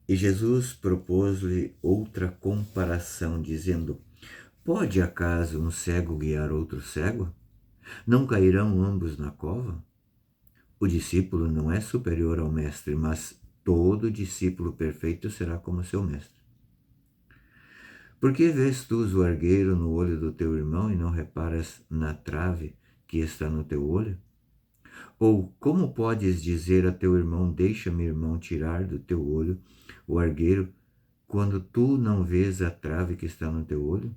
E Jesus propôs-lhe outra comparação, dizendo: Pode acaso um cego guiar outro cego? Não cairão ambos na cova? O discípulo não é superior ao mestre, mas todo discípulo perfeito será como seu mestre. Por que vês tu o argueiro no olho do teu irmão e não reparas na trave que está no teu olho? Ou como podes dizer a teu irmão, deixa-me, irmão, tirar do teu olho o argueiro, quando tu não vês a trave que está no teu olho?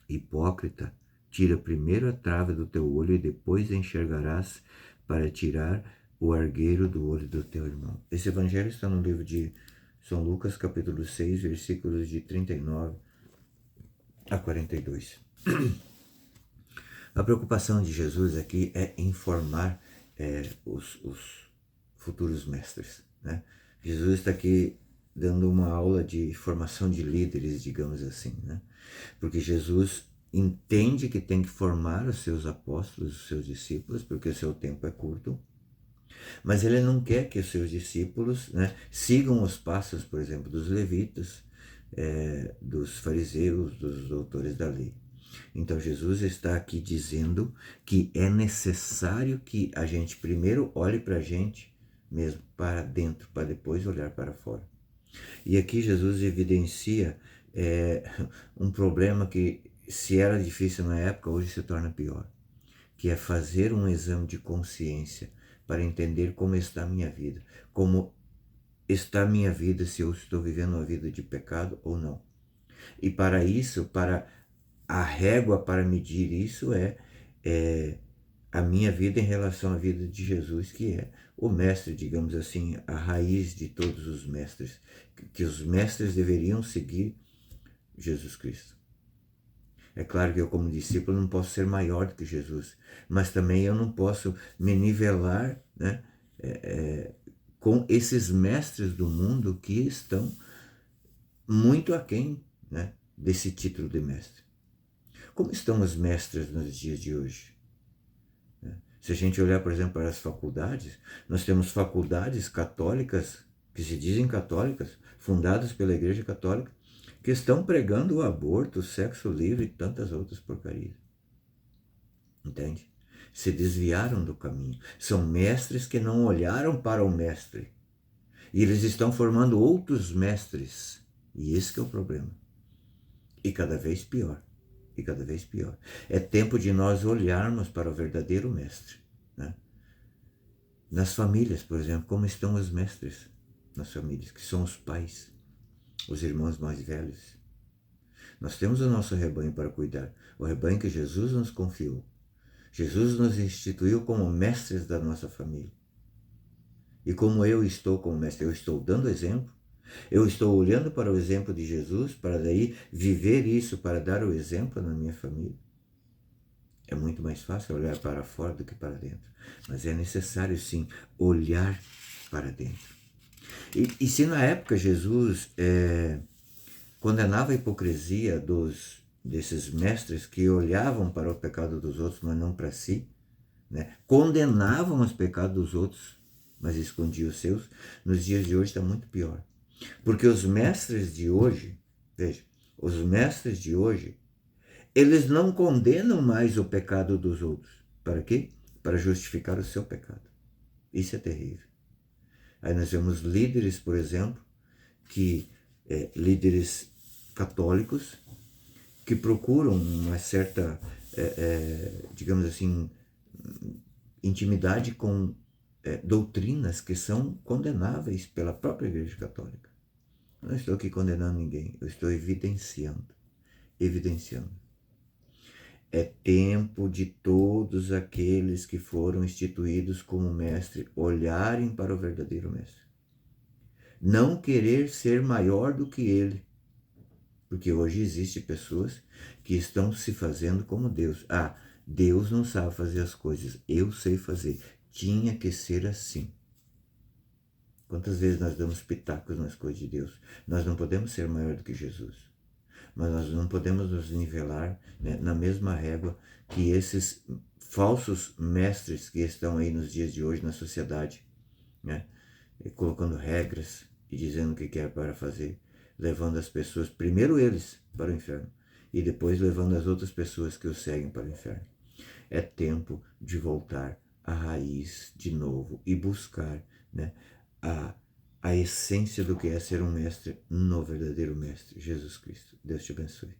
Hipócrita, tira primeiro a trave do teu olho e depois enxergarás para tirar o argueiro do olho do teu irmão. Esse evangelho está no livro de São Lucas, capítulo 6, versículos de 39 a 42. A preocupação de Jesus aqui é informar os futuros mestres, né? Jesus está aqui dando uma aula de formação de líderes, digamos assim, né? Porque Jesus entende que tem que formar os seus apóstolos, os seus discípulos, porque o seu tempo é curto, mas ele não quer que os seus discípulos, né, sigam os passos, por exemplo, dos levitas, dos fariseus, dos doutores da lei. Então Jesus está aqui dizendo que é necessário que a gente primeiro olhe para a gente mesmo, para dentro, para depois olhar para fora. E aqui Jesus evidencia um problema que, se era difícil na época, hoje se torna pior, que é fazer um exame de consciência para entender como está a minha vida, como está a minha vida, se eu estou vivendo uma vida de pecado ou não. E para isso, para a régua para medir isso é a minha vida em relação à vida de Jesus, que é o mestre, digamos assim, a raiz de todos os mestres, que os mestres deveriam seguir Jesus Cristo. É claro que eu, como discípulo, não posso ser maior do que Jesus, mas também eu não posso me nivelar, né, com esses mestres do mundo que estão muito aquém, né, desse título de mestre. Como estão os mestres nos dias de hoje? Se a gente olhar, por exemplo, para as faculdades, nós temos faculdades católicas, que se dizem católicas, fundadas pela Igreja Católica, que estão pregando o aborto, o sexo livre e tantas outras porcarias. Entende? Se desviaram do caminho. São mestres que não olharam para o mestre. E eles estão formando outros mestres. E esse que é o problema. E cada vez pior. E cada vez pior. É tempo de nós olharmos para o verdadeiro mestre, né? Nas famílias, por exemplo, como estão os mestres nas famílias, que são os pais, os irmãos mais velhos. Nós temos o nosso rebanho para cuidar, o rebanho que Jesus nos confiou. Jesus nos instituiu como mestres da nossa família. E como eu estou como mestre, eu estou dando exemplo, eu estou olhando para o exemplo de Jesus, para daí viver isso, para dar o exemplo na minha família. É muito mais fácil olhar para fora do que para dentro, mas é necessário sim olhar para dentro. E se na época Jesus condenava a hipocrisia desses mestres que olhavam para o pecado dos outros, mas não para si, né? Condenavam os pecados dos outros, mas escondiam os seus, nos dias de hoje está muito pior. Porque os mestres de hoje, veja, os mestres de hoje, eles não condenam mais o pecado dos outros. Para quê? Para justificar o seu pecado. Isso é terrível. Aí nós vemos líderes, por exemplo, líderes católicos, que procuram uma certa, digamos assim, intimidade com doutrinas que são condenáveis pela própria Igreja Católica. Eu não estou aqui condenando ninguém, eu estou evidenciando. É tempo de todos aqueles que foram instituídos como mestre olharem para o verdadeiro mestre. Não querer ser maior do que ele. Porque hoje existem pessoas que estão se fazendo como Deus. Ah, Deus não sabe fazer as coisas, eu sei fazer. Tinha que ser assim. Quantas vezes nós damos pitacos nas coisas de Deus? Nós não podemos ser maior do que Jesus. Mas nós não podemos nos nivelar, né, na mesma régua que esses falsos mestres que estão aí nos dias de hoje na sociedade, né, colocando regras, e dizendo o que quer para fazer, levando as pessoas, primeiro eles, para o inferno, e depois levando as outras pessoas que o seguem para o inferno. É tempo de voltar à raiz de novo e buscar, né, a essência do que é ser um mestre no verdadeiro mestre, Jesus Cristo. Deus te abençoe.